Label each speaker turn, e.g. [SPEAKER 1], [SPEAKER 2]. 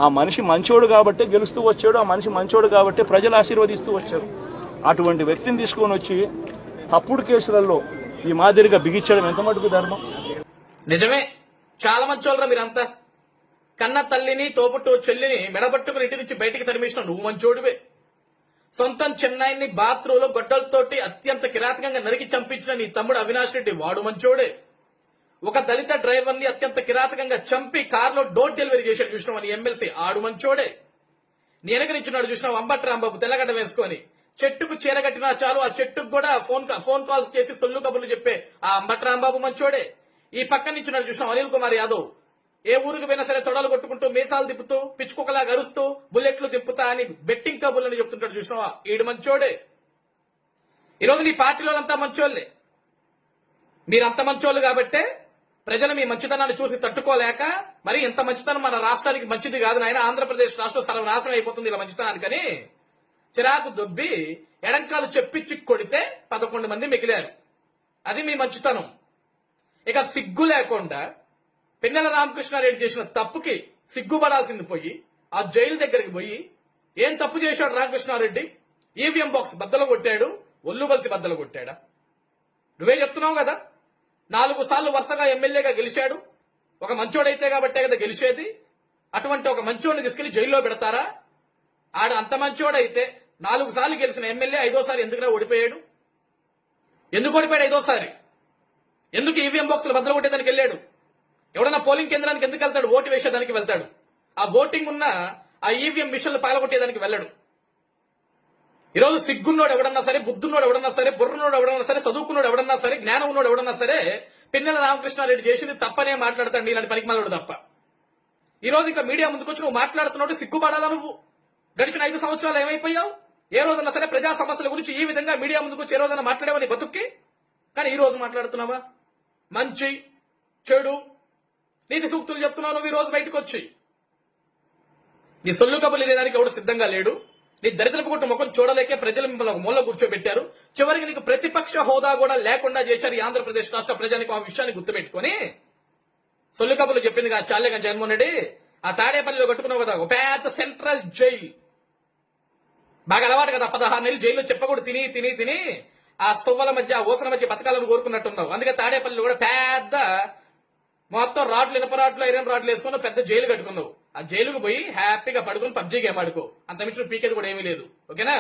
[SPEAKER 1] ఆ మనిషి మంచోడు కాబట్టి గెలుస్తూ వచ్చాడు, ఆ మనిషి మంచోడు కాబట్టి ప్రజలు ఆశీర్వదిస్తూ వచ్చారు. అటువంటి వ్యక్తిని తీసుకొని వచ్చి తప్పుడు కేసులలో ఈ మాదిరిగా బిగించడం ఎంత మటుకు ధర్మం?
[SPEAKER 2] నిజమే, చాలా మంచోళ్ళరా మీరంతా. కన్న తల్లిని తోపుట్టు చెల్లిని మెడబట్టుకుని ఇంటి నుంచి బయటికి తరిమేసిన నువ్వు మంచోడివే. సొంతం చెన్నైని బాత్రూంలో గొడ్డలతోటి అత్యంత కిరాతకంగా నరికి చంపించిన నీ తమ్ముడు అవినాష్ రెడ్డి వాడు మంచోడే. ఒక దళిత డ్రైవర్ ని అత్యంత కిరాతకంగా చంపి కారులో డోర్ డెలివరీ చేశాడు చూసినావు అని ఎమ్మెల్సీ ఆడు మంచోడే. నీ వెనకనిచ్చున్నాడు చూసినావు అంబటి రాంబాబు తెల్లగడ్డ వేసుకొని చెట్టుకు చీరగట్టినా చాలు ఆ చెట్టుకు కూడా ఫోన్ కాల్స్ చేసి సొల్లు కబుర్లు చెప్పే ఆ అంబటి రాంబాబు మంచోడే. ఈ పక్కన నిచ్చున్నాడు చూసినావు అనిల్ కుమార్ యాదవ్ ఏ ఊరికి పోయినా సరే తొడలు కొట్టుకుంటూ మీసాలు తిప్పుతూ పిచ్చుకుక్కలాగా అరుస్తూ బుల్లెట్లు తిప్పుతా అని బెట్టింగ్ కబుర్లని చెప్తుంటాడు చూసినావా ఈడు మంచోడే. ఈరోజు నీ పార్టీలో అంతా మంచోళ్లే. మీరంత మంచోళ్ళు కాబట్టే ప్రజలు మీ మంచితనాన్ని చూసి తట్టుకోలేక మరి ఇంత మంచితనం మన రాష్ట్రానికి మంచిది కాదు నాయన, ఆంధ్రప్రదేశ్ రాష్ట్రం సర్వనాశనం అయిపోతుంది ఇలా మంచితనానికని చిరాకు దొబ్బి ఎడంకాలు చెప్పిచ్చి కొడితే 11 మంది మిగిలారు. అది మీ మంచితనం. ఇక సిగ్గు లేకుండా పిన్నెల రామకృష్ణారెడ్డి చేసిన తప్పుకి సిగ్గుపడాల్సింది పోయి ఆ జైలు దగ్గరికి పోయి ఏం తప్పు చేశాడు రామకృష్ణారెడ్డి? ఈవీఎం బాక్స్ బద్దలు కొట్టాడు, ఒళ్ళు బలిసి బద్దలు కొట్టాడా? నువ్వే చెప్తున్నావు కదా 4 సార్లు వరుసగా ఎమ్మెల్యేగా గెలిచాడు. ఒక మంచోడైతే కాబట్టే కదా గెలిచేది. అటువంటి ఒక మంచోడిని తీసుకెళ్లి జైల్లో పెడతారా? ఆడ అంత మంచోడైతే 4 సార్లు గెలిచిన ఎమ్మెల్యే 5ఓసారి ఎందుకురా ఓడిపోయాడు? ఎందుకు ఓడిపోయాడు 5ఓసారి? ఎందుకు ఈవీఎం బాక్సులు బద్దలు కొట్టేదానికి వెళ్ళాడు? ఎవడన్నా పోలింగ్ కేంద్రానికి ఎందుకు వెళ్తాడు? ఓటు వేసేదానికి వెళ్తాడు. ఆ ఓటింగ్ ఉన్న ఆ ఈవీఎం మిషన్లు పగలగొట్టేదానికి వెళ్ళడు. ఈరోజు సిగ్గున్నోడు ఎవడన్నా సరే, బుద్ధున్నోడు ఎవడన్నా సరే, బుర్రనోడు ఎవడన్నా సరే, చదువుకున్నోడు ఎవడన్నా సరే, జ్ఞానం ఉన్నోడు ఎవడన్నా సరే పిన్నెల రామకృష్ణారెడ్డి చేసింది తప్పనే మాట్లాడతాడు ఇలాంటి పనికిమాలోడు తప్ప. ఈ రోజు ఇంకా మీడియా ముందుకొచ్చి నువ్వు మాట్లాడుతున్నాడు సిగ్గుపడాలా? నువ్వు గడిచిన 5 సంవత్సరాలు ఏమైపోయావు? ఏ రోజన్నా సరే ప్రజా సమస్యల గురించి ఈ విధంగా మీడియా ముందుకొచ్చి ఏ రోజన్నా మాట్లాడేవని బతుక్కి, కానీ ఈ రోజు మాట్లాడుతున్నావా? మంచి చెడు నీతి సూక్తులు చెప్తున్నావు నువ్వు ఈ రోజు బయటకు వచ్చి. నీ సొల్లు కబులు లేదానికి ఎవడు సిద్ధంగా లేడు. నీ దరిద్రపు కొట్టు ముఖం చూడలేకే ప్రజలు మిమ్మల్ని ఒక మూల కూర్చోబెట్టారు. చివరికి నీకు ప్రతిపక్ష హోదా కూడా లేకుండా చేశారు ఈ ఆంధ్రప్రదేశ్ రాష్ట్ర ప్రజానికి. ఆ విషయాన్ని గుర్తుపెట్టుకుని సొల్లు కబులు చెప్పింది కదా చాలే కదా జగన్మోహన్ రెడ్డి. ఆ తాడేపల్లిలో కట్టుకున్నావు కదా ఒక పెద్ద సెంట్రల్ జైలు, బాగా అలవాటు కదా 16 నెలలు జైల్లో చెప్పకూడదు తిని తిని తిని ఆ సువ్వల మధ్య ఓసల మధ్య బతకాలను కోరుకున్నట్టున్నావు. అందుకే తాడేపల్లిలో కూడా పెద్ద మొత్తం రాడ్లు ఇనప రాడ్లు ఐరన్ రాడ్లు వేసుకుని పెద్ద జైలు కట్టుకున్నావు. ఆ జైలుకు పోయి హ్యాపీగా పడుకుని పబ్జీ గేమ్ ఆడుకో. అంత మించిన పీకేది కూడా ఏమీ లేదు. ఓకేనా?